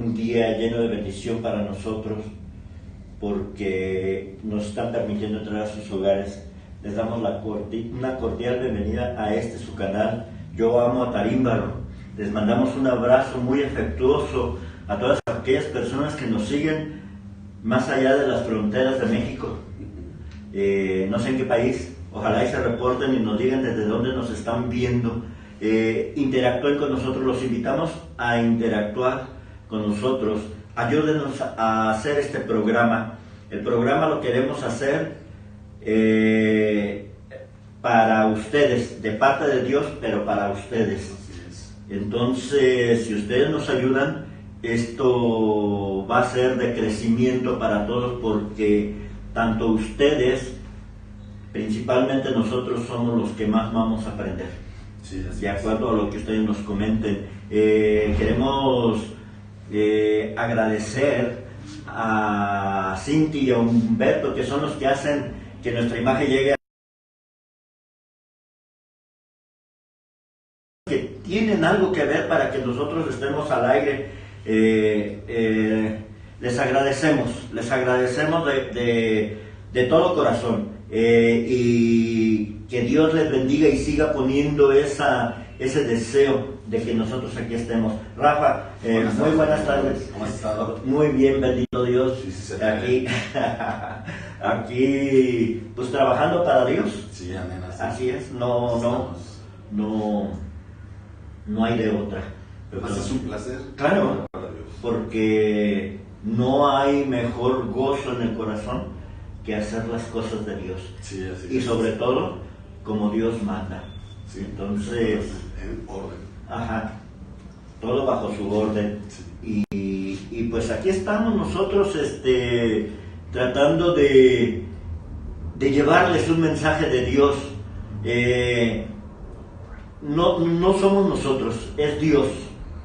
un día lleno de bendición para nosotros, porque nos están permitiendo entrar a sus hogares. Les damos una cordial bienvenida a su canal, Yo Amo a Tarímbaro. Les mandamos un abrazo muy afectuoso a todas aquellas personas que nos siguen más allá de las fronteras de México. No sé en qué país, ojalá y se reporten y nos digan desde dónde nos están viendo. Interactúen con nosotros, los invitamos a interactuar con nosotros. Ayúdenos a hacer este programa. El programa lo queremos hacer para ustedes, de parte de Dios, pero para ustedes. Entonces, si ustedes nos ayudan, esto va a ser de crecimiento para todos, porque tanto ustedes, principalmente nosotros, somos los que más vamos a aprender. Sí, de acuerdo a lo que ustedes nos comenten. Queremos agradecer a Cinti y a Humberto, que son los que hacen que nuestra imagen llegue, que tienen algo que ver para que nosotros estemos al aire. Les agradecemos de todo corazón, y que Dios les bendiga y siga poniendo ese deseo de que nosotros aquí estemos. Rafa, muy buenas tardes. ¿Cómo has estado? Muy bien, bendito Dios. Sí, aquí, pues trabajando para Dios. Sí, amén. Así es, no hay de otra. Pues es un placer. Claro, porque no hay mejor gozo en el corazón que hacer las cosas de Dios. Sí, así y sobre todo, como Dios manda. Sí, entonces, en orden. Ajá, todo bajo su orden. Sí. Y pues aquí estamos nosotros tratando de llevarles un mensaje de Dios. No somos nosotros, es Dios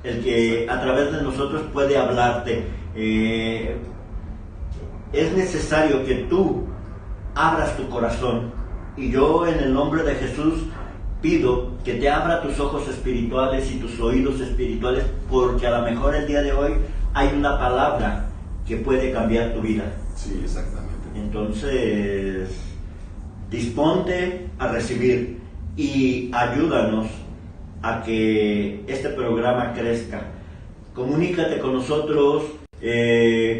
el que a través de nosotros puede hablarte. Es necesario que tú abras tu corazón, y yo en el nombre de Jesús pido que te abra tus ojos espirituales y tus oídos espirituales, porque a lo mejor el día de hoy hay una palabra que puede cambiar tu vida. Sí, exactamente. Entonces, disponte a recibir y ayúdanos a que este programa crezca. Comunícate con nosotros,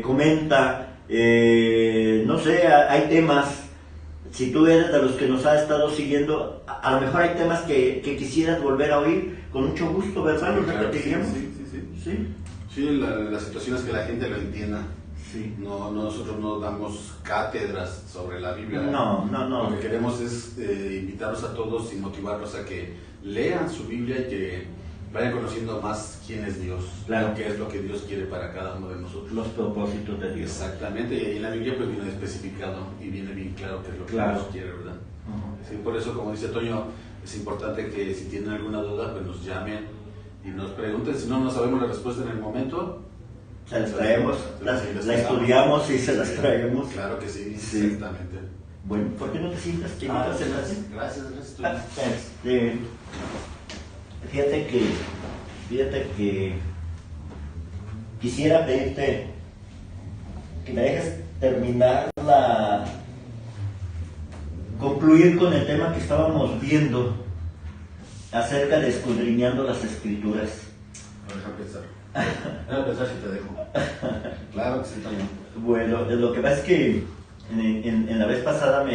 comenta, no sé, hay temas. Si tú eres de los que nos ha estado siguiendo, a lo mejor hay temas que quisieras volver a oír, con mucho gusto, ¿verdad? ¿Los repetiríamos? Sí, la situación es que la gente lo entienda. Sí. Nosotros no damos cátedras sobre la Biblia. No. Lo que queremos es invitarlos a todos y motivarlos a que lean su Biblia y que vayan conociendo más quién es Dios, claro, qué es lo que Dios quiere para cada uno de nosotros. Los propósitos de Dios. Exactamente, y en la Biblia pues viene especificado y viene bien claro qué es lo que Dios quiere, ¿verdad? Sí, por eso, como dice Toño, es importante que si tienen alguna duda, pues nos llamen y nos pregunten. Si no sabemos la respuesta en el momento, se las traemos, la estudiamos y se las traemos. Claro que sí, exactamente. Bueno, ¿por qué no te sientas? Gracias. Fíjate que quisiera pedirte que me dejes concluir con el tema que estábamos viendo acerca de escudriñando las Escrituras. Déjame pensar si te dejo. Claro que sí, también. Bueno, lo que pasa es que en la vez pasada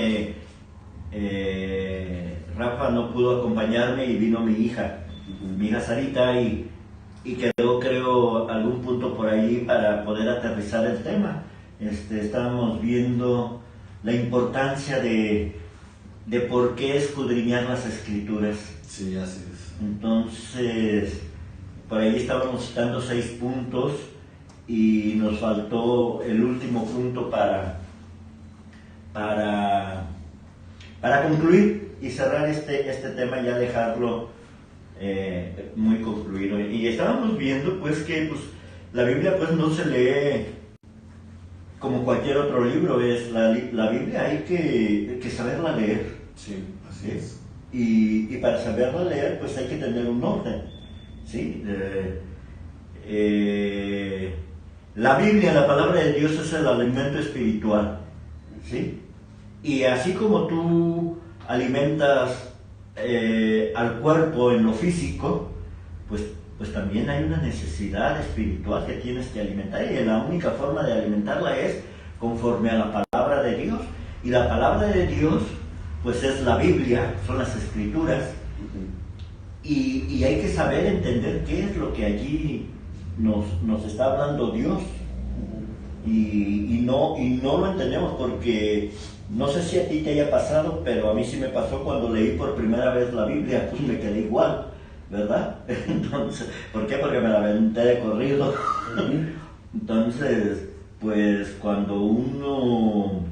Rafa no pudo acompañarme y vino mi hija Sarita, y quedó, creo, algún punto por ahí para poder aterrizar el tema. Estábamos viendo la importancia de por qué escudriñar las Escrituras. Sí, así es. Entonces, por ahí estábamos citando 6 puntos y nos faltó el último punto para concluir y cerrar este tema, ya dejarlo muy concluido. Y estábamos viendo pues que la Biblia pues no se lee como cualquier otro libro. La Biblia hay que saberla leer. Sí, así es. Y para saberla leer pues hay que tener un orden, ¿sí? La Biblia, la palabra de Dios, es el alimento espiritual, ¿sí? Y así como tú alimentas al cuerpo en lo físico, pues también hay una necesidad espiritual que tienes que alimentar, y la única forma de alimentarla es conforme a la palabra de Dios. Y la palabra de Dios, pues es la Biblia, son las Escrituras, y hay que saber entender qué es lo que allí nos está hablando Dios, y no lo entendemos, porque no sé si a ti te haya pasado, pero a mí sí me pasó cuando leí por primera vez la Biblia, pues me quedé igual, ¿verdad? Entonces, ¿por qué? Porque me la aventé de corrido. Entonces, pues cuando uno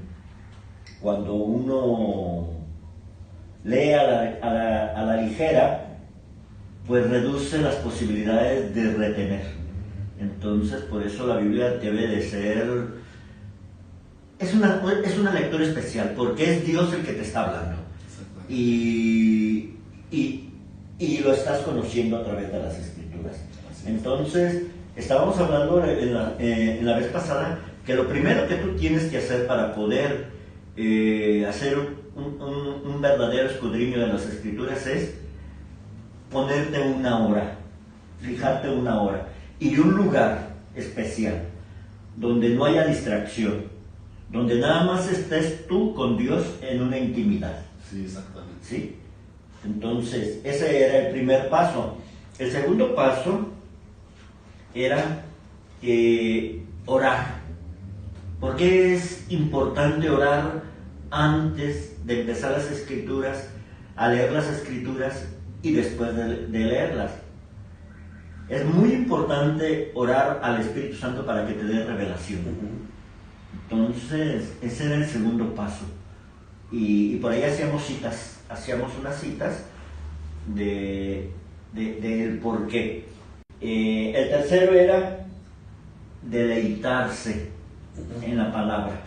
lee a la ligera, pues reduce las posibilidades de retener. Entonces, por eso la Biblia debe de ser... Es una lectura especial, porque es Dios el que te está hablando. Y lo estás conociendo a través de las Escrituras. Entonces, estábamos hablando en la vez pasada que lo primero que tú tienes que hacer para poder hacer un verdadero escudriño de las Escrituras es ponerte una hora, fijarte una hora, y un lugar especial, donde no haya distracción, donde nada más estés tú con Dios en una intimidad. Sí, exactamente. ¿Sí? Entonces, ese era el primer paso. El segundo paso era orar. ¿Por qué es importante orar antes de empezar las Escrituras, a leer las Escrituras y después de leerlas? Es muy importante orar al Espíritu Santo para que te dé revelación. Entonces, ese era el segundo paso. Y por ahí hacíamos unas citas del por qué. El tercero era deleitarse en la palabra.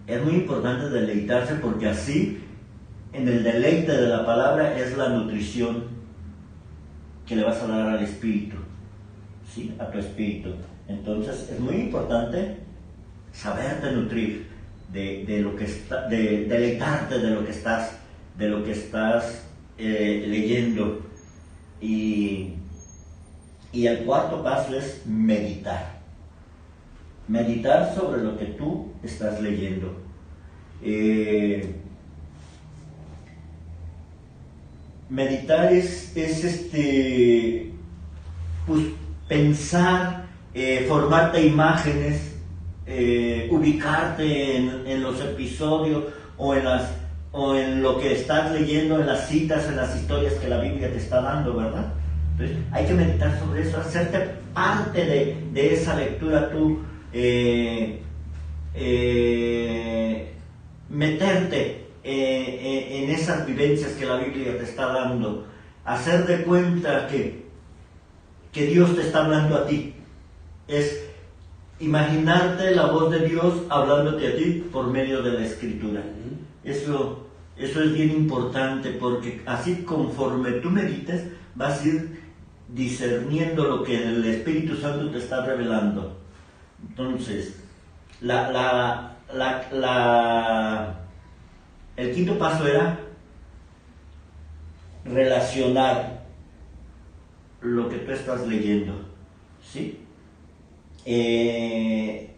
Es muy importante deleitarse, porque así, en el deleite de la palabra, es la nutrición que le vas a dar al espíritu, ¿sí? A tu espíritu. Entonces, es muy importante saberte nutrir de lo que está, de deleitarte de lo que estás leyendo. Y el cuarto paso es meditar. Meditar sobre lo que tú estás leyendo. Meditar es pues, pensar, formarte imágenes, ubicarte en los episodios o en lo que estás leyendo, en las citas, en las historias que la Biblia te está dando, ¿verdad? Entonces, hay que meditar sobre eso, hacerte parte de esa lectura tú, meterte en esas vivencias que la Biblia te está dando, hacer de cuenta que Dios te está hablando a ti. Es imaginarte la voz de Dios hablándote a ti por medio de la Escritura. Eso es bien importante, porque así, conforme tú medites, vas a ir discerniendo lo que el Espíritu Santo te está revelando. Entonces, el quinto paso era relacionar lo que tú estás leyendo, ¿sí? El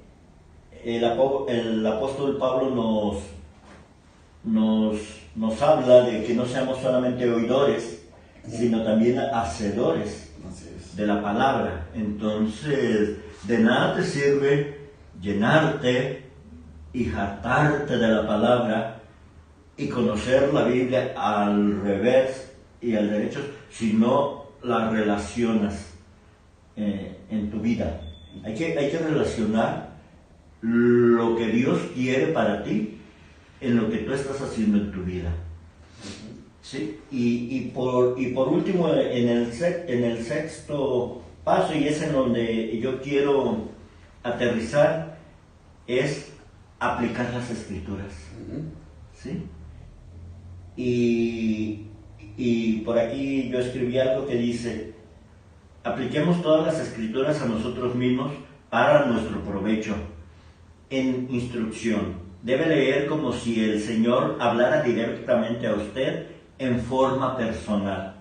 apóstol Pablo nos habla de que no seamos solamente oidores, sino también hacedores de la palabra. Entonces, de nada te sirve llenarte y jactarte de la palabra y conocer la Biblia al revés y al derecho si no la relacionas en tu vida. Hay que relacionar lo que Dios quiere para ti en lo que tú estás haciendo en tu vida. ¿Sí? Y por último, en el sexto paso, y es en donde yo quiero aterrizar, es aplicar las Escrituras. ¿Sí? Y por aquí yo escribí algo que dice: apliquemos todas las Escrituras a nosotros mismos para nuestro provecho, en instrucción. Debe leer como si el Señor hablara directamente a usted en forma personal.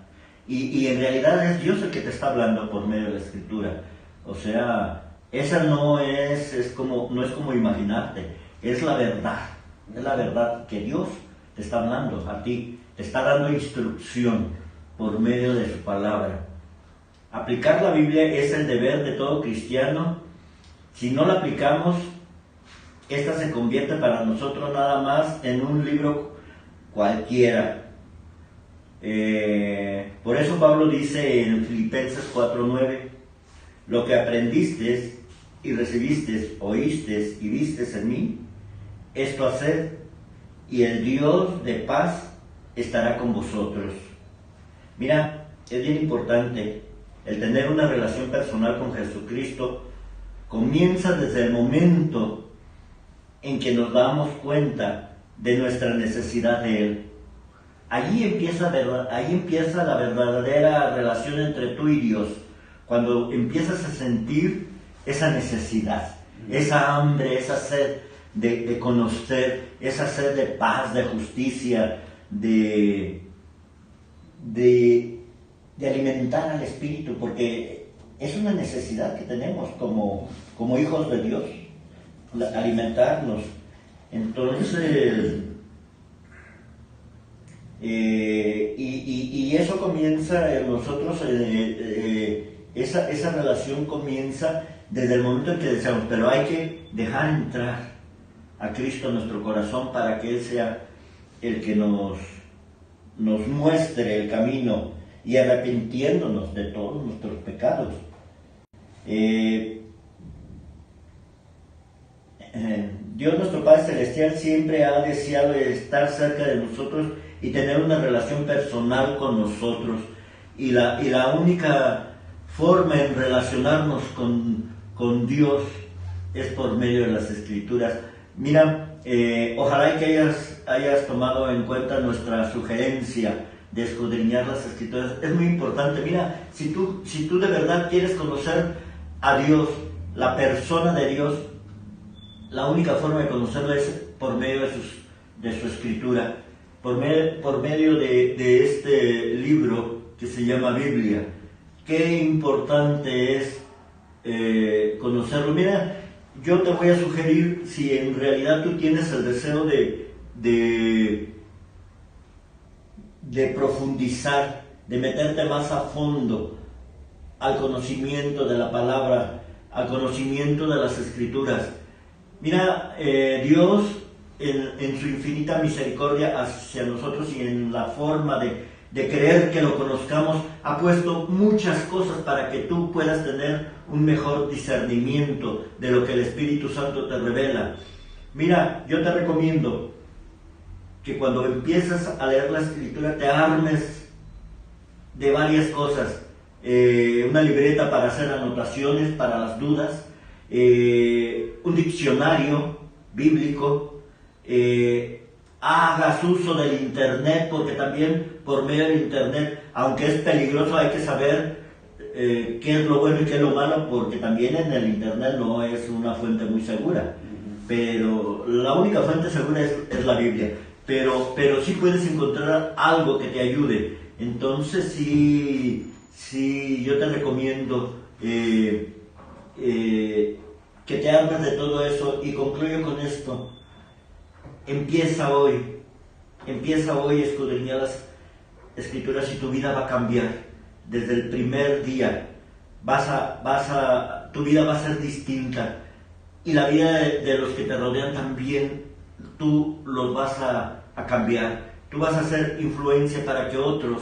Y en realidad es Dios el que te está hablando por medio de la Escritura. O sea, esa no es como imaginarte, es la verdad. Es la verdad que Dios te está hablando a ti, te está dando instrucción por medio de su palabra. Aplicar la Biblia es el deber de todo cristiano. Si no la aplicamos, esta se convierte para nosotros nada más en un libro cualquiera. Por eso Pablo dice en Filipenses 4:9, lo que aprendiste y recibiste, oíste y viste en mí, esto haced, y el Dios de paz estará con vosotros. Mira, es bien importante el tener una relación personal con Jesucristo. Comienza desde el momento en que nos damos cuenta de nuestra necesidad de Él. Ahí empieza la verdadera relación entre tú y Dios, cuando empiezas a sentir esa necesidad, esa hambre, esa sed de conocer, esa sed de paz, de justicia, de alimentar al Espíritu, porque es una necesidad que tenemos como hijos de Dios, alimentarnos. Entonces, y eso comienza en nosotros, esa relación comienza desde el momento en que deseamos, pero hay que dejar entrar a Cristo en nuestro corazón para que Él sea el que nos muestre el camino, y arrepintiéndonos de todos nuestros pecados. Dios nuestro Padre Celestial siempre ha deseado estar cerca de nosotros y tener una relación personal con nosotros, y la única forma en relacionarnos con Dios es por medio de las Escrituras. Mira, ojalá que hayas tomado en cuenta nuestra sugerencia de escudriñar las Escrituras. Es muy importante. Mira, si tú de verdad quieres conocer a Dios, la persona de Dios, la única forma de conocerlo es por medio de su Escritura, por medio de este libro que se llama Biblia. Qué importante es conocerlo. Mira, yo te voy a sugerir, si en realidad tú tienes el deseo de profundizar, de meterte más a fondo al conocimiento de la palabra, al conocimiento de las Escrituras. Mira, Dios en su infinita misericordia hacia nosotros y en la forma de querer que lo conozcamos, ha puesto muchas cosas para que tú puedas tener un mejor discernimiento de lo que el Espíritu Santo te revela. Mira, yo te recomiendo que cuando empieces a leer la Escritura te armes de varias cosas. Una libreta para hacer anotaciones para las dudas, un diccionario bíblico, hagas uso del internet, porque también por medio del internet, aunque es peligroso, hay que saber qué es lo bueno y qué es lo malo, porque también en el internet no es una fuente muy segura, pero la única fuente segura es la Biblia, pero sí puedes encontrar algo que te ayude. Entonces sí, yo te recomiendo que te armes de todo eso, y concluyo con esto. Empieza hoy a escudriñar las Escrituras y tu vida va a cambiar. Desde el primer día tu vida va a ser distinta, y la vida de los que te rodean también, tú los vas a cambiar. Tú vas a hacer influencia para que otros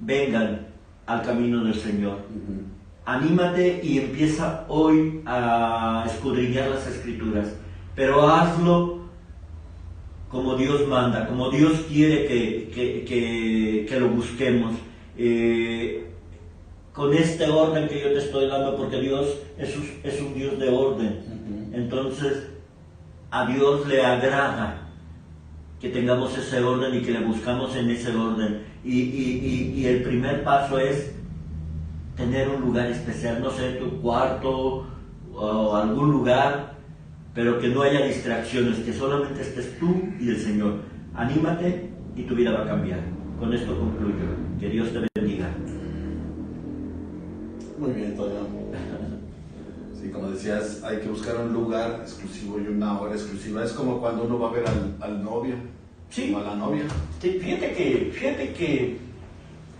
vengan al camino del Señor. Anímate y empieza hoy a escudriñar las Escrituras, pero hazlo como Dios manda, como Dios quiere que lo busquemos, con este orden que yo te estoy dando, porque Dios es un Dios de orden. Entonces a Dios le agrada que tengamos ese orden y que le buscamos en ese orden, y el primer paso es tener un lugar especial, no sé, tu cuarto, o algún lugar, pero que no haya distracciones, que solamente estés tú y el Señor. Anímate y tu vida va a cambiar. Con esto concluyo. Que Dios te bendiga. Muy bien, Toño. Sí, como decías, hay que buscar un lugar exclusivo y una hora exclusiva. Es como cuando uno va a ver al novio, sí, o a la novia. Sí, fíjate que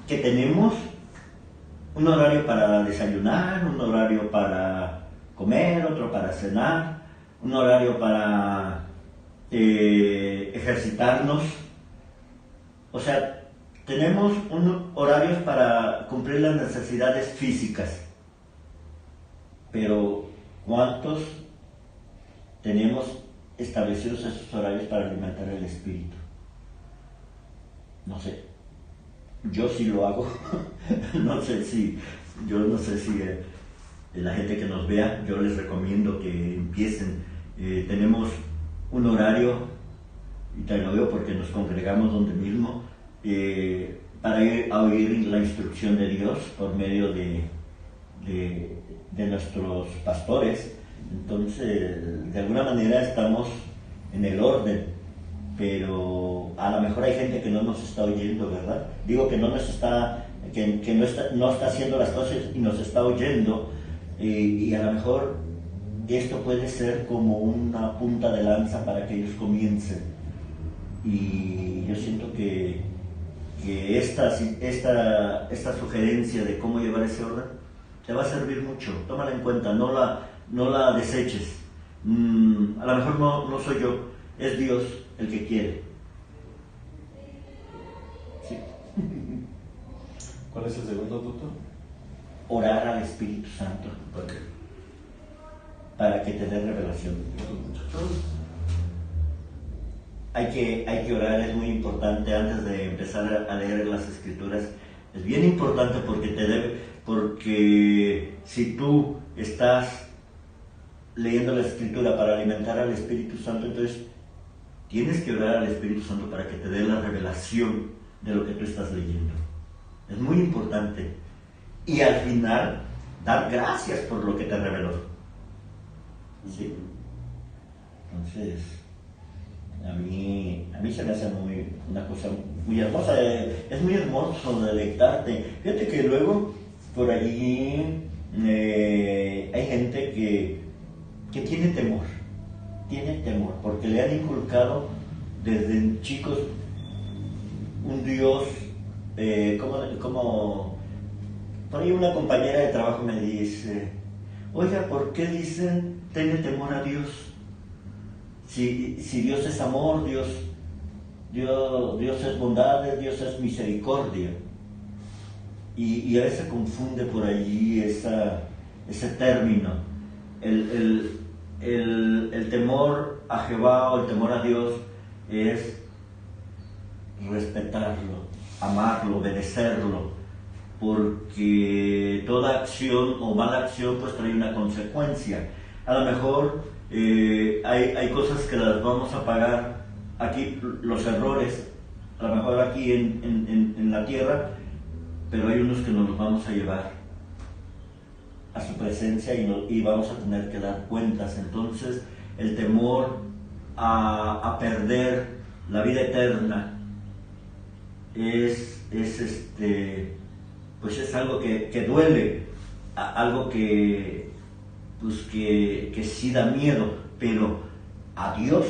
tenemos un horario para desayunar, un horario para comer, otro para cenar, un horario para ejercitarnos. O sea, tenemos horarios para cumplir las necesidades físicas. Pero ¿cuántos tenemos establecidos esos horarios para alimentar el espíritu? No sé. Yo sí lo hago. Yo no sé si la gente que nos vea, yo les recomiendo que empiecen. Tenemos un horario, y te lo veo porque nos congregamos donde mismo, para ir a oír la instrucción de Dios por medio de nuestros pastores. Entonces, de alguna manera estamos en el orden, pero a lo mejor hay gente que no nos está oyendo, ¿verdad? Digo que no nos está, que no está haciendo las cosas y nos está oyendo, y a lo mejor esto puede ser como una punta de lanza para que ellos comiencen. Y yo siento que esta sugerencia de cómo llevar ese orden te va a servir mucho. Tómala en cuenta, no la deseches. A lo mejor no soy yo, es Dios el que quiere. Sí. ¿Cuál es el segundo, doctor? Orar al Espíritu Santo. ¿Por qué? Para que te dé revelación. Hay que orar, es muy importante antes de empezar a leer las Escrituras. Es bien importante porque si tú estás leyendo la Escritura para alimentar al Espíritu Santo, entonces tienes que orar al Espíritu Santo para que te dé la revelación de lo que tú estás leyendo. Es muy importante. Y al final, dar gracias por lo que te reveló. ¿Sí? Entonces, a mí se me hace una cosa muy hermosa. Es muy hermoso deleitarte. Fíjate que luego por allí hay gente que tiene temor, porque le han inculcado desde chicos un Dios, como por ahí una compañera de trabajo me dice: oiga, ¿por qué dicen tenle temor a Dios? Si Dios es amor, Dios es bondad, Dios es misericordia. Y a veces se confunde por allí ese término. El temor a Jehová o el temor a Dios es respetarlo, amarlo, obedecerlo, porque toda acción o mala acción pues trae una consecuencia. A lo mejor hay cosas que las vamos a pagar aquí, los errores, a lo mejor aquí en la tierra, pero hay unos que nos los vamos a llevar a su presencia y vamos a tener que dar cuentas. Entonces el temor a perder la vida eterna es algo que duele, algo que sí da miedo, pero a Dios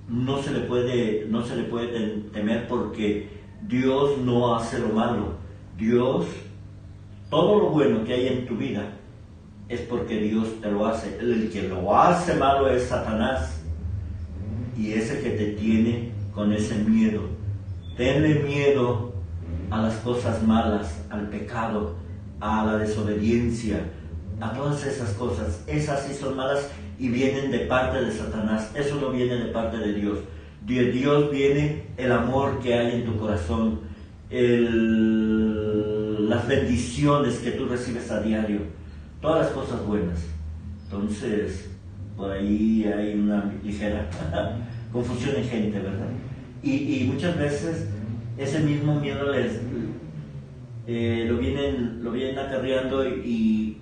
no se le puede temer, porque Dios no hace lo malo. Dios, todo lo bueno que hay en tu vida es porque Dios te lo hace. El que lo hace malo es Satanás, y es el que te tiene con ese miedo. Tenle miedo a las cosas malas, al pecado, a la desobediencia, a todas esas cosas. Esas sí son malas y vienen de parte de Satanás. Eso no viene de parte de Dios. De Dios viene el amor que hay en tu corazón, las bendiciones que tú recibes a diario, todas las cosas buenas. Entonces, por ahí hay una ligera confusión en gente, ¿verdad? Y muchas veces ese mismo miedo lo vienen acarreando y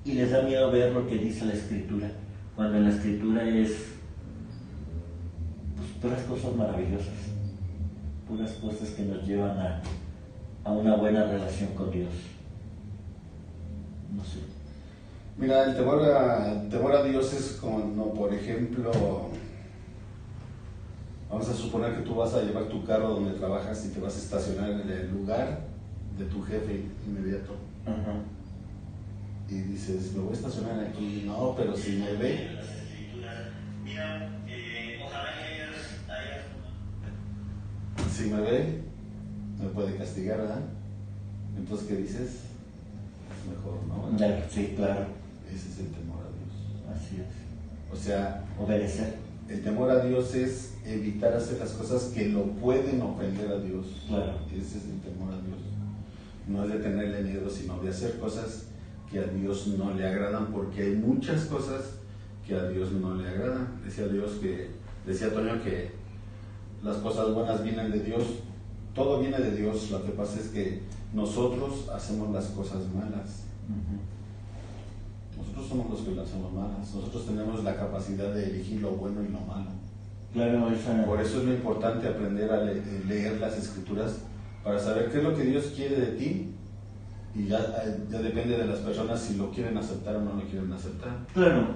y les da miedo ver lo que dice la Escritura, cuando en la Escritura es pues, puras cosas maravillosas, puras cosas que nos llevan a una buena relación con Dios. No sé. Mira, el temor a Dios es como, por ejemplo, vamos a suponer que tú vas a llevar tu carro donde trabajas y te vas a estacionar en el lugar de tu jefe inmediato. Y dices, me voy a estacionar aquí. No, pero si me ve. Si me ve, me puede castigar, ¿verdad? Entonces, ¿qué dices? Es mejor, ¿no? Sí, claro. Ese es el temor a Dios. Así es. O sea, obedecer. El temor a Dios es evitar hacer las cosas que lo pueden ofender a Dios. Claro. Ese es el temor a Dios. No es de tenerle miedo, sino de hacer cosas que a Dios no le agradan, porque hay muchas cosas que a Dios no le agradan. Decía Toño que las cosas buenas vienen de Dios, todo viene de Dios, lo que pasa es que nosotros hacemos las cosas malas. Nosotros somos los que las hacemos malas, nosotros tenemos la capacidad de elegir lo bueno y lo malo. Claro, por eso es lo importante aprender a leer las Escrituras para saber qué es lo que Dios quiere de ti, y ya depende de las personas si lo quieren aceptar o no lo quieren aceptar. Claro.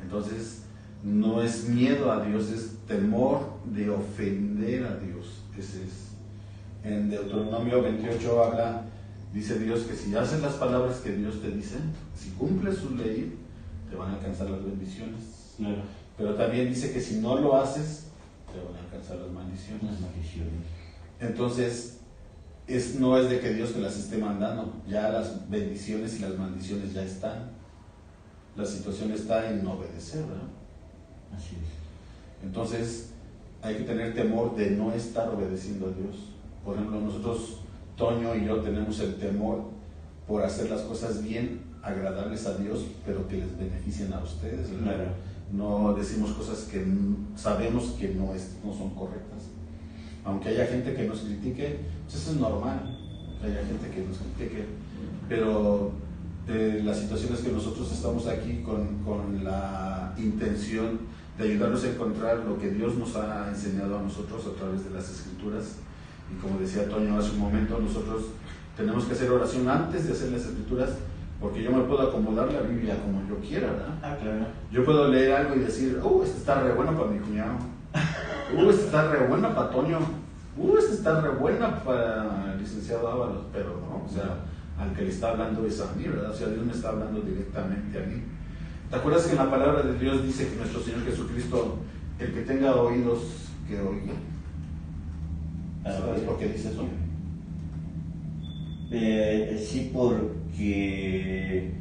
Entonces, no es miedo a Dios, es temor de ofender a Dios. Ese es. En Deuteronomio 28 dice Dios que si haces las palabras que Dios te dice, si cumples su ley, te van a alcanzar las bendiciones. Claro. Pero también dice que si no lo haces, te van a alcanzar las maldiciones. Entonces, no es de que Dios te las esté mandando, ya las bendiciones y las maldiciones ya están. La situación está en obedecer, ¿verdad? Así es. Entonces, hay que tener temor de no estar obedeciendo a Dios. Por ejemplo, nosotros, Toño y yo, tenemos el temor por hacer las cosas bien, agradables a Dios, pero que les beneficien a ustedes, ¿verdad? Claro. No decimos cosas que sabemos que no son correctas. Aunque haya gente que nos critique, pues eso es normal, que haya gente que nos critique, pero la situación es que nosotros estamos aquí con la intención de ayudarnos a encontrar lo que Dios nos ha enseñado a nosotros a través de las Escrituras. Y como decía Toño hace un momento, nosotros tenemos que hacer oración antes de hacer las Escrituras, porque yo me puedo acomodar la Biblia como yo quiera, ¿verdad? Claro. Yo puedo leer algo y decir, este está re bueno para mi cuñado, este está re bueno para Toño, este está re buena para el licenciado Ábalos, pero no, o sea, al que le está hablando es a mí, ¿verdad? O sea, Dios me está hablando directamente a mí. ¿Te acuerdas que en la palabra de Dios dice que nuestro Señor Jesucristo, el que tenga oídos, que oiga? ¿Sabes por qué dice eso? Sí, porque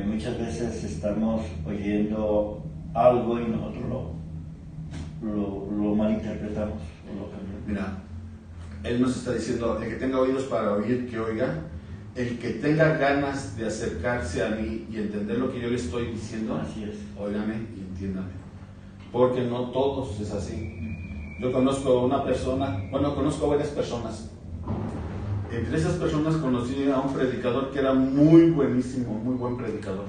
muchas veces estamos oyendo algo y nosotros lo malinterpretamos. Mira, Él nos está diciendo, el que tenga oídos para oír, que oiga. El que tenga ganas de acercarse a mí y entender lo que yo le estoy diciendo, así es. Óigame y entiéndame. Porque no todos es así. Yo conozco conozco varias personas. Entre esas personas conocí a un predicador que era muy buenísimo, muy buen predicador.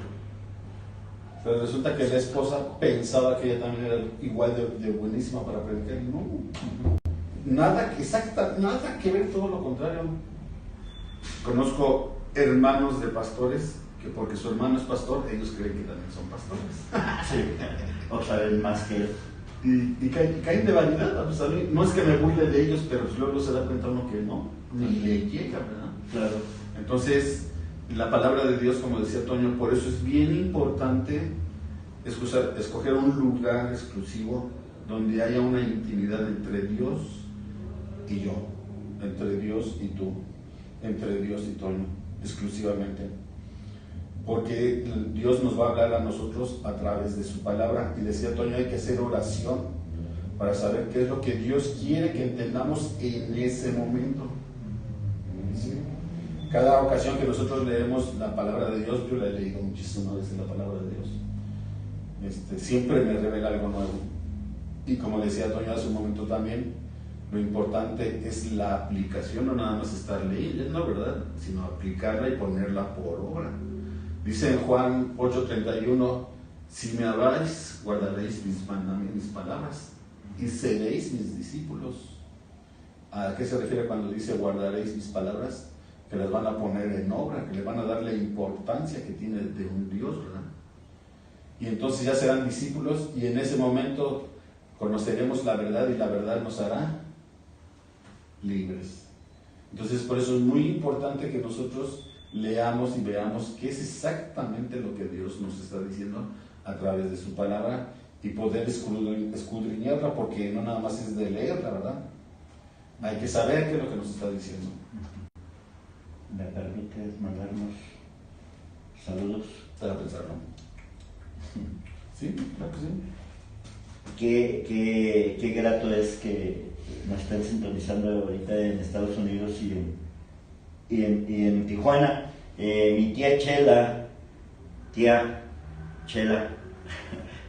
Pero resulta que la esposa pensaba que ella también era igual de buenísima para predicar. No, nada que ver, todo lo contrario. Conozco hermanos de pastores que porque su hermano es pastor, ellos creen que también son pastores. Sí, o saben más que él. Y caen de vanidad. Pues a mí, no es que me burle de ellos, pero luego se da cuenta uno que no, ni le llega, ¿verdad? Claro. Entonces, la palabra de Dios, como decía Toño, por eso es bien importante escoger un lugar exclusivo donde haya una intimidad entre Dios y yo, entre Dios y tú, entre Dios y Toño, exclusivamente. Porque Dios nos va a hablar a nosotros a través de su palabra. Y decía Toño, hay que hacer oración para saber qué es lo que Dios quiere que entendamos en ese momento. ¿Sí? Cada ocasión que nosotros leemos la palabra de Dios, yo la he leído muchísimas veces la palabra de Dios. Siempre me revela algo nuevo. Y como decía Toño hace un momento también, lo importante es la aplicación, no nada más estar leyendo, ¿verdad? Sino aplicarla y ponerla por obra. Dice en Juan 8:31, si me amáis, guardaréis mis palabras y seréis mis discípulos. ¿A qué se refiere cuando dice guardaréis mis palabras? Que las van a poner en obra, que le van a dar la importancia que tiene de un Dios, ¿verdad? Y entonces ya serán discípulos y en ese momento conoceremos la verdad y la verdad nos hará libres. Entonces por eso es muy importante que nosotros leamos y veamos qué es exactamente lo que Dios nos está diciendo a través de su palabra y poder escudriñarla, porque no nada más es de leerla, ¿verdad? Hay que saber qué es lo que nos está diciendo. ¿Me permites mandarnos saludos? Para pensarlo. Sí, claro que sí. Qué grato es que nos estén sintonizando ahorita en Estados Unidos y en Tijuana. Mi tía Chela,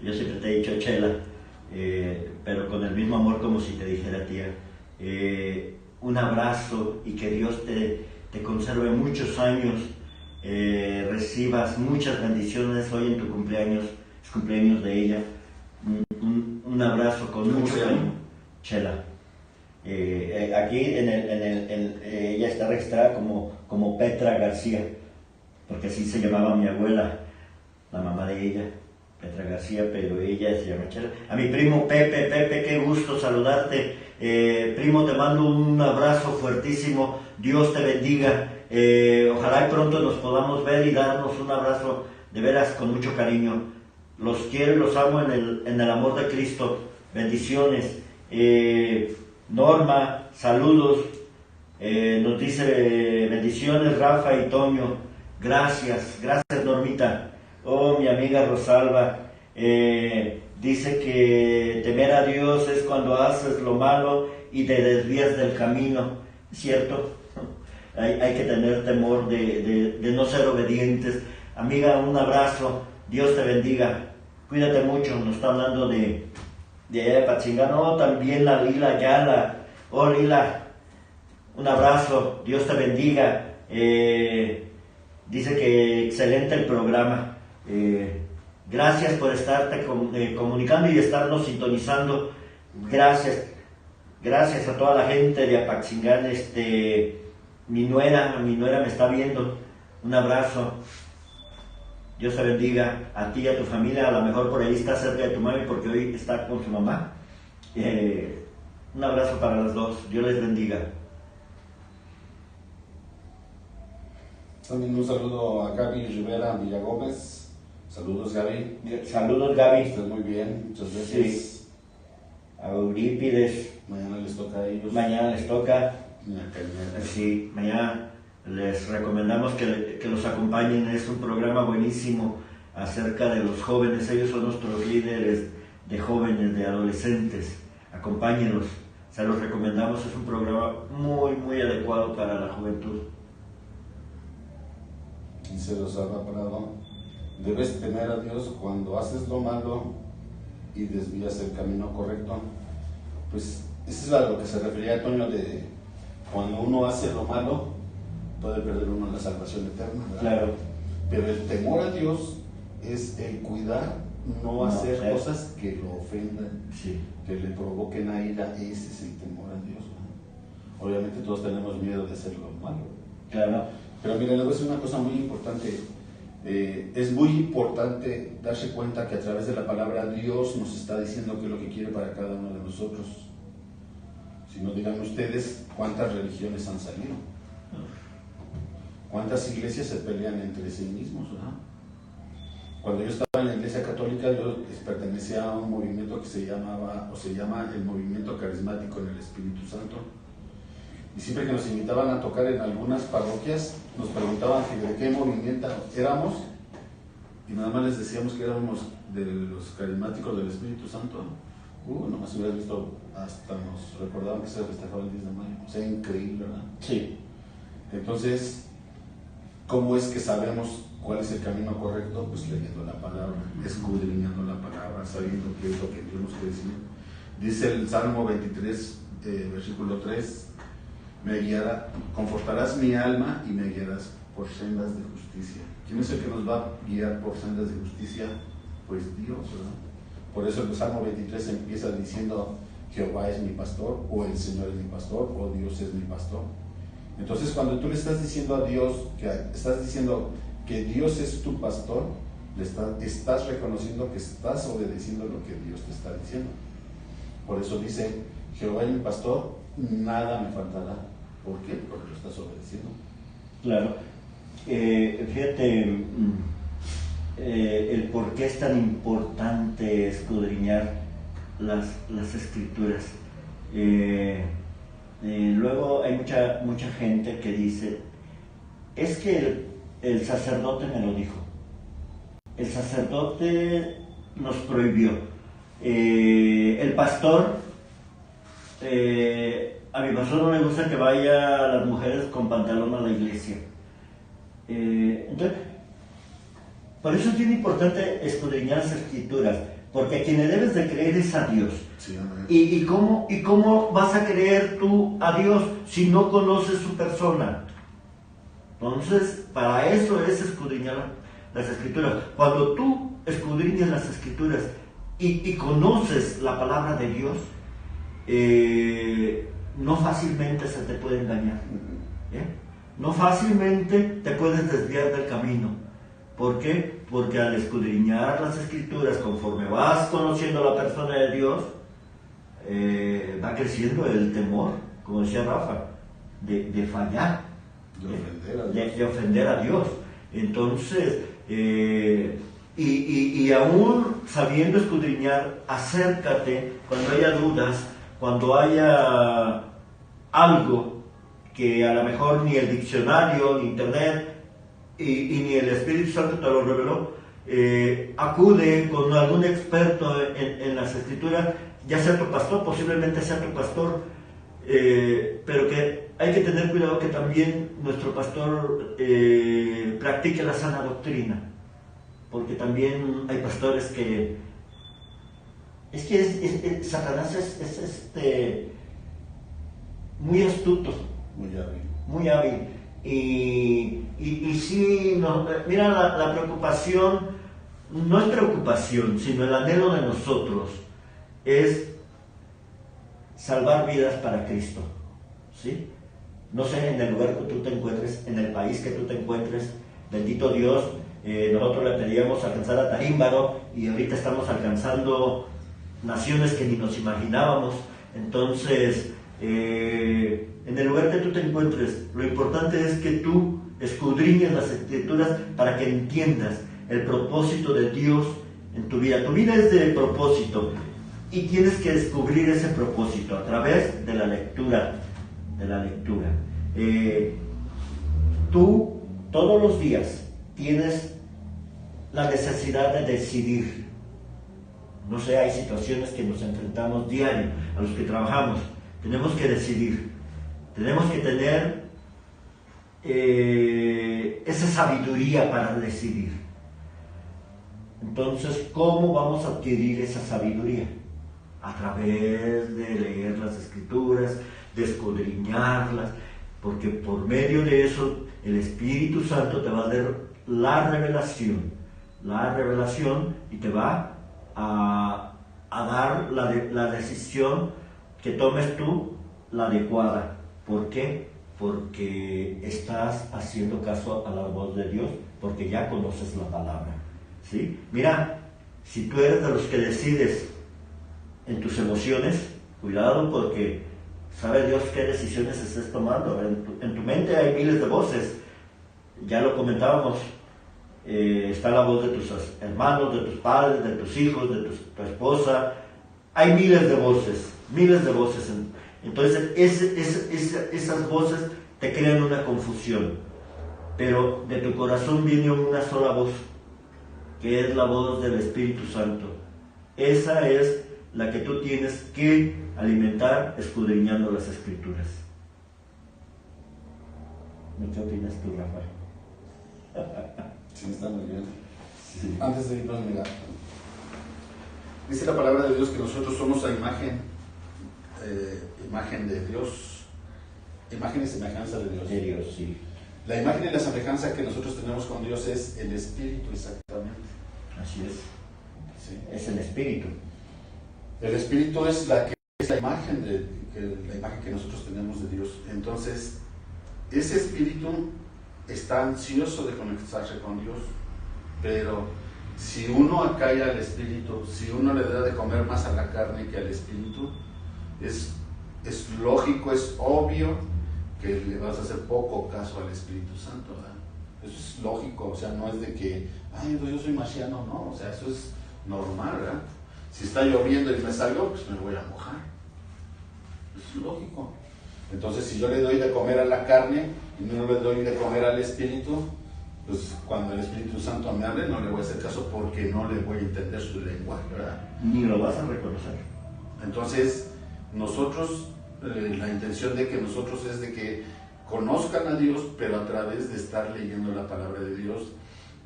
yo siempre te he dicho Chela, pero con el mismo amor como si te dijera tía. Un abrazo y que Dios te conserve muchos años, recibas muchas bendiciones hoy en tu cumpleaños, es cumpleaños de ella. Un abrazo con mucho cariño. Chela. Aquí ella está registrada como Petra García, porque así se llamaba mi abuela, la mamá de ella, Petra García, pero ella se llama Chela. A mi primo Pepe, qué gusto saludarte. Primo, te mando un abrazo fuertísimo, Dios te bendiga. Ojalá y pronto nos podamos ver y darnos un abrazo de veras con mucho cariño. Los quiero y los amo en el amor de Cristo. Bendiciones. Norma, saludos. Nos dice bendiciones Rafa y Toño. Gracias Normita. Oh, mi amiga Rosalba. Dice que temer a Dios es cuando haces lo malo y te desvías del camino. ¿Cierto? Hay que tener temor de no ser obedientes. Amiga, un abrazo. Dios te bendiga. Cuídate mucho. Nos está hablando de allá de Patzingán. Oh, también la Lila Ayala. Oh, Lila, un abrazo. Dios te bendiga. Dice que excelente el programa. Gracias por estarte comunicando y estarnos sintonizando. Gracias a toda la gente de Apaxingán. Mi nuera me está viendo. Un abrazo. Dios te bendiga a ti y a tu familia. A lo mejor por ahí está cerca de tu mami porque hoy está con su mamá. Un abrazo para las dos. Dios les bendiga. También un saludo a Gaby Rivera Villagómez. Saludos, Gaby. Saludos, Gaby. Estás muy bien, muchas veces. Sí. A Eurípides. Mañana les toca a ellos. Mañana les toca. Cañada. Sí, mañana les recomendamos que los acompañen. Es un programa buenísimo acerca de los jóvenes. Ellos son nuestros líderes de jóvenes, de adolescentes. Acompáñenlos. Se los recomendamos. Es un programa muy, muy adecuado para la juventud. Dice Rosalba Prado, debes temer a Dios cuando haces lo malo y desvías el camino correcto. Pues eso es a lo que se refería Antonio, de cuando uno hace lo malo puede perder uno la salvación eterna, ¿verdad? Claro. Pero el temor a Dios es el cuidar, no hacer cosas que lo ofendan, Sí. que le provoquen a ira. Ese es el temor a Dios, ¿verdad? Obviamente todos tenemos miedo de hacer lo malo. Claro. Pero miren, les voy a decir una cosa muy importante. Es muy importante darse cuenta que a través de la palabra Dios nos está diciendo qué es lo que quiere para cada uno de nosotros. Si no, digan ustedes cuántas religiones han salido, cuántas iglesias se pelean entre sí mismos, ¿verdad? Cuando yo estaba en la iglesia católica, yo pertenecía a un movimiento que se llama el movimiento carismático en el Espíritu Santo. Y siempre que nos invitaban a tocar en algunas parroquias, nos preguntaban de qué movimiento éramos, y nada más les decíamos que éramos de los carismáticos del Espíritu Santo. Nomás hubieras visto, hasta nos recordaban que se festejaba el 10 de mayo. O sea, increíble, ¿verdad? Sí. Entonces, ¿cómo es que sabemos cuál es el camino correcto? Pues leyendo la palabra, escudriñando la palabra, sabiendo qué es lo que Dios nos quiere decir. Dice el Salmo 23, versículo 3, confortarás mi alma y me guiarás por sendas de justicia. ¿Quién es el que nos va a guiar por sendas de justicia? Pues Dios, ¿verdad? Por eso el Salmo 23 empieza diciendo: Jehová es mi pastor, o el Señor es mi pastor, o Dios es mi pastor. Entonces, cuando tú le estás diciendo a Dios, estás diciendo que Dios es tu pastor, estás reconociendo que estás obedeciendo lo que Dios te está diciendo. Por eso dice: Jehová es mi pastor, nada me faltará. ¿Por qué? Porque lo estás obedeciendo. Claro. Fíjate, el por qué es tan importante escudriñar las escrituras. Luego hay mucha gente que dice: es que el sacerdote me lo dijo, el sacerdote nos prohibió, el pastor, a mi pastor no le gusta que vaya las mujeres con pantalón a la iglesia. Entonces, por eso es bien importante escudriñar las escrituras, porque a quien le debes de creer es a Dios. Sí, ¿Y cómo vas a creer tú a Dios si no conoces su persona? Entonces, para eso es escudriñar las escrituras. Cuando tú escudriñas las escrituras y conoces la palabra de Dios, no fácilmente se te puede engañar. No fácilmente te puedes desviar del camino. ¿Por qué? Porque al escudriñar las escrituras, conforme vas conociendo la persona de Dios, va creciendo el temor, como decía Rafa, de fallar, de ofender a Dios. Entonces, y aún sabiendo escudriñar, acércate cuando haya dudas, cuando haya algo que a lo mejor ni el diccionario, ni internet, y ni el Espíritu Santo te lo reveló. Acude con algún experto en las escrituras, ya sea tu pastor, posiblemente sea tu pastor, pero que hay que tener cuidado que también nuestro pastor practique la sana doctrina, porque también hay pastores que Satanás es muy astuto, muy hábil. Y sí, no, mira, la preocupación no es preocupación, sino el anhelo de nosotros es salvar vidas para Cristo, ¿sí? No sé, en el lugar que tú te encuentres, en el país que tú te encuentres, bendito Dios, nosotros le pedíamos alcanzar a Tarímbaro y ahorita estamos alcanzando naciones que ni nos imaginábamos. Entonces, en el lugar que tú te encuentres, lo importante es que tú escudriñes las escrituras para que entiendas el propósito de Dios en tu vida. Tu vida es de propósito y tienes que descubrir ese propósito a través de la lectura. Tú todos los días tienes la necesidad de decidir. No sé, hay situaciones que nos enfrentamos diario, a los que trabajamos. Tenemos que decidir. Tenemos que tener esa sabiduría para decidir. Entonces, ¿cómo vamos a adquirir esa sabiduría? A través de leer las escrituras, de escudriñarlas, porque por medio de eso el Espíritu Santo te va a dar la revelación y te va a dar la decisión que tomes tú, la adecuada. ¿Por qué? Porque estás haciendo caso a la voz de Dios, porque ya conoces la palabra, ¿sí? Mira, si tú eres de los que decides en tus emociones, cuidado, porque sabe Dios qué decisiones estés tomando. En tu mente hay miles de voces, ya lo comentábamos. Está la voz de tus hermanos, de tus padres, de tus hijos, de tu esposa. Hay miles de voces. Entonces esas voces te crean una confusión, pero de tu corazón viene una sola voz, que es la voz del Espíritu Santo. Esa es la que tú tienes que alimentar escudriñando las escrituras. ¿Qué opinas tú, Rafael? Sí, está muy bien. Sí. Antes de irnos, mira, dice la palabra de Dios que nosotros somos la imagen de Dios, imagen y semejanza de Dios. De Dios, sí. La imagen y la semejanza que nosotros tenemos con Dios es el Espíritu, exactamente. Así es. Sí. Es el Espíritu. El Espíritu es la imagen que nosotros tenemos de Dios. Entonces, ese Espíritu está ansioso de conectarse con Dios, pero si uno acalla al Espíritu, si uno le da de comer más a la carne que al Espíritu, es lógico, es obvio que le vas a hacer poco caso al Espíritu Santo, ¿verdad? Eso es lógico, o sea, no es de que, ay, pues yo soy marciano, no, o sea, eso es normal, ¿verdad? Si está lloviendo y me salgo, pues me voy a mojar. Eso es lógico. Entonces, si yo le doy de comer a la carne y no le doy de comer al Espíritu, pues cuando el Espíritu Santo me hable, no le voy a hacer caso porque no le voy a entender su lenguaje, ¿verdad? Ni lo vas a reconocer. Entonces, nosotros, la intención de que nosotros es de que conozcan a Dios, pero a través de estar leyendo la palabra de Dios.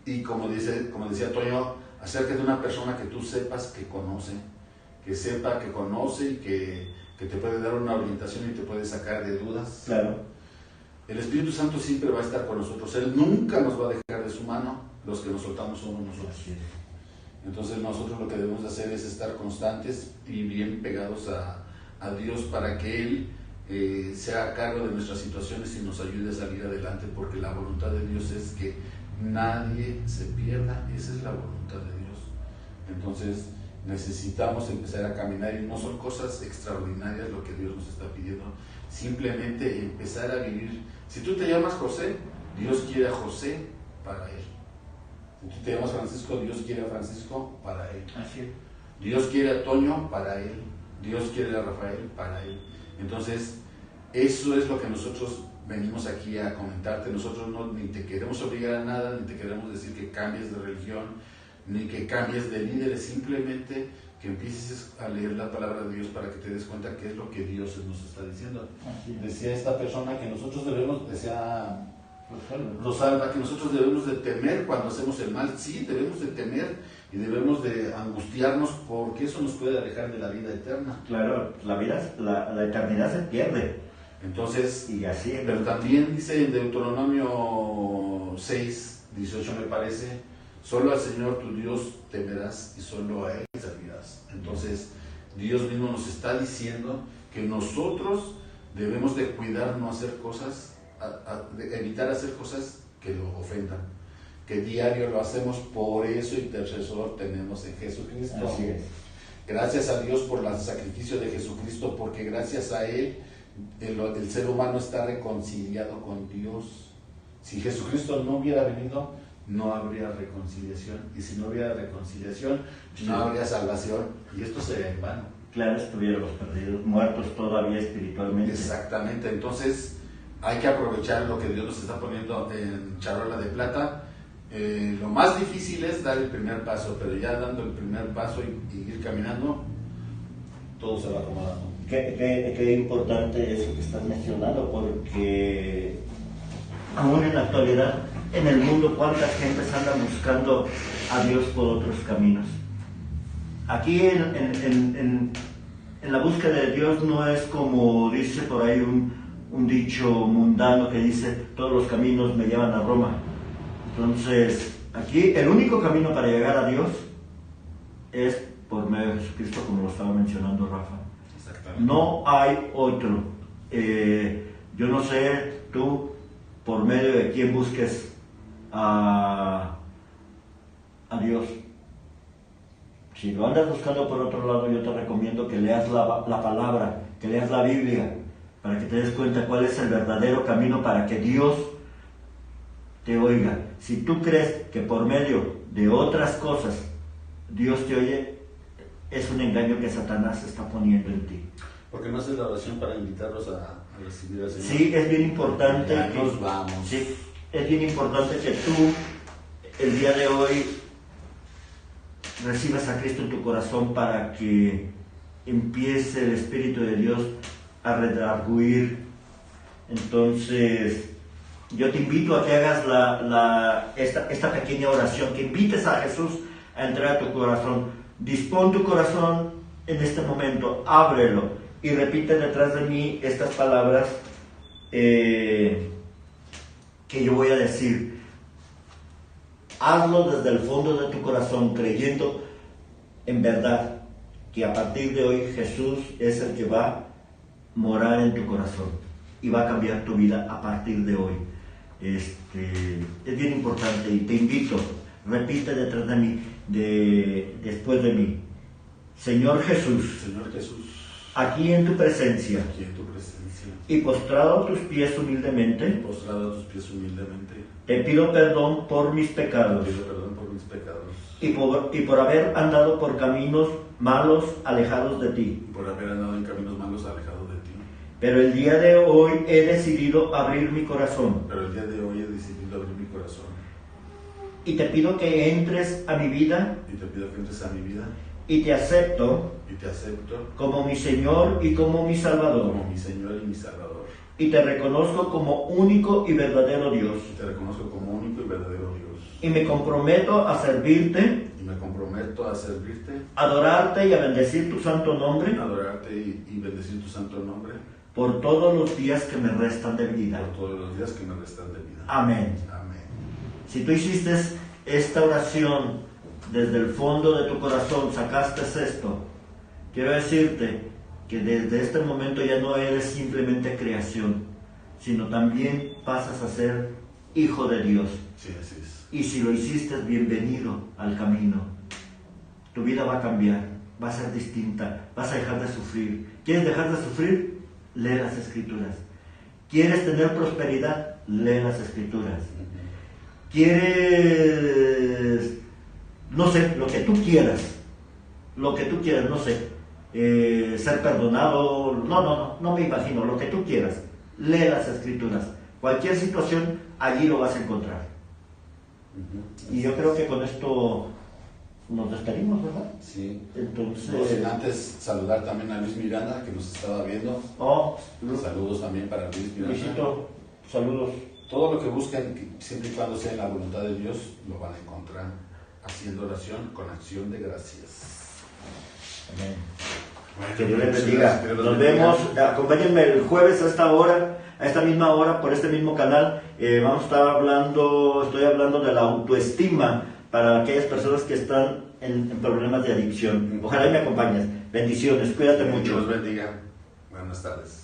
Y como decía Toño, acerca de una persona que tú sepas que conoce, que sepa que conoce y que te puede dar una orientación y te puede sacar de dudas. Claro. El Espíritu Santo siempre va a estar con nosotros. Él nunca nos va a dejar de su mano. Los que nos soltamos somos nosotros. Entonces nosotros lo que debemos hacer es estar constantes y bien pegados a Dios para que Él sea a cargo de nuestras situaciones y nos ayude a salir adelante, porque la voluntad de Dios es que nadie se pierda. Esa es la voluntad de Dios. Entonces necesitamos empezar a caminar, y no son cosas extraordinarias lo que Dios nos está pidiendo, simplemente empezar a vivir. Si tú te llamas José, Dios quiere a José para él. Si tú te llamas Francisco, Dios quiere a Francisco para él. Así es. Dios quiere a Toño para él. Dios quiere a Rafael para él. Entonces, eso es lo que nosotros venimos aquí a comentarte. Nosotros ni te queremos obligar a nada, ni te queremos decir que cambies de religión, ni que cambies de líderes, simplemente que empieces a leer la palabra de Dios para que te des cuenta qué es lo que Dios nos está diciendo. Decía esta persona que nosotros debemos, decía Rosalba, que nosotros debemos de temer cuando hacemos el mal. Sí, debemos de temer y debemos de angustiarnos, porque eso nos puede alejar de la vida eterna. Claro, la eternidad se pierde. Entonces, y así, pero también dice en Deuteronomio 6, 18 me parece, solo al Señor tu Dios temerás y solo a Él servirás. Entonces, Dios mismo nos está diciendo que nosotros debemos de cuidar no hacer cosas, de evitar hacer cosas que lo ofendan, que diario lo hacemos. Por eso intercesor tenemos en Jesucristo. Así es. Gracias a Dios por el sacrificio de Jesucristo, porque gracias a Él el ser humano está reconciliado con Dios. Si Jesucristo no hubiera venido, no habría reconciliación, y si no hubiera reconciliación, no habría salvación, y esto sería en vano. Claro, estuviéramos perdidos, muertos todavía espiritualmente. Exactamente. Entonces hay que aprovechar lo que Dios nos está poniendo en charola de plata. Lo más difícil es dar el primer paso, pero ya dando el primer paso y ir caminando, todo se va acomodando. Qué importante eso que estás mencionando, porque aún en la actualidad, en el mundo, cuántas gentes andan buscando a Dios por otros caminos. Aquí en la búsqueda de Dios no es como dice por ahí un dicho mundano que dice: todos los caminos me llevan a Roma. Entonces, aquí el único camino para llegar a Dios es por medio de Jesucristo, como lo estaba mencionando Rafa. No hay otro. Yo no sé tú por medio de quién busques a Dios. Si lo andas buscando por otro lado, yo te recomiendo que leas la palabra, que leas la Biblia, para que te des cuenta cuál es el verdadero camino para que Dios te oiga. Si tú crees que por medio de otras cosas Dios te oye, es un engaño que Satanás está poniendo en ti. Porque no haces la oración para invitarlos a recibir al Señor. Sí, es bien importante. Ya nos vamos. Sí, es bien importante que tú el día de hoy recibas a Cristo en tu corazón, para que empiece el Espíritu de Dios a redarguir. Entonces, yo te invito a que hagas esta pequeña oración, que invites a Jesús a entrar a tu corazón. Dispón tu corazón en este momento, ábrelo y repite detrás de mí estas palabras que que yo voy a decir. Hazlo desde el fondo de tu corazón, creyendo en verdad que a partir de hoy Jesús es el que va a morar en tu corazón y va a cambiar tu vida a partir de hoy. Es bien importante y te invito, repite detrás de mí, después de mí. Señor Jesús, aquí en tu presencia, y postrado a tus pies humildemente, te pido perdón por mis pecados, y por haber andado por caminos malos alejados de ti. Pero el día de hoy he decidido abrir mi corazón. Y te pido que entres a mi vida. Y te acepto. Como mi Señor y como mi Salvador. Y te reconozco como único y verdadero Dios. Y me comprometo a servirte. Adorarte y a bendecir tu santo nombre. Por todos los días que me restan de vida. Amén. Si tú hiciste esta oración desde el fondo de tu corazón, sacaste esto, quiero decirte que desde este momento ya no eres simplemente creación, sino también pasas a ser hijo de Dios. Sí, así es. Y si lo hiciste, bienvenido al camino. Tu vida va a cambiar, va a ser distinta, vas a dejar de sufrir. ¿Quieres dejar de sufrir? Lee las Escrituras. ¿Quieres tener prosperidad? Lee las Escrituras. ¿Quieres, no sé, lo que tú quieras, no sé, ser perdonado? No me imagino, lo que tú quieras. Lee las Escrituras. Cualquier situación, allí lo vas a encontrar. Y yo creo que con esto nos despedimos, ¿verdad? Sí. Entonces, no sin antes saludar también a Luis Miranda, que nos estaba viendo. Saludos también para Luis Miranda. Luisito, saludos. Todo lo que busquen, siempre y cuando sea en la voluntad de Dios, lo van a encontrar haciendo oración con acción de gracias. Amén. Bueno, que Dios les bendiga. Nos vemos. Acompáñenme el jueves a esta hora, a esta misma hora, por este mismo canal. Estoy hablando de la autoestima para aquellas personas que están en problemas de adicción. Ojalá y me acompañes. Bendiciones, cuídate mucho. Dios bendiga. Buenas tardes.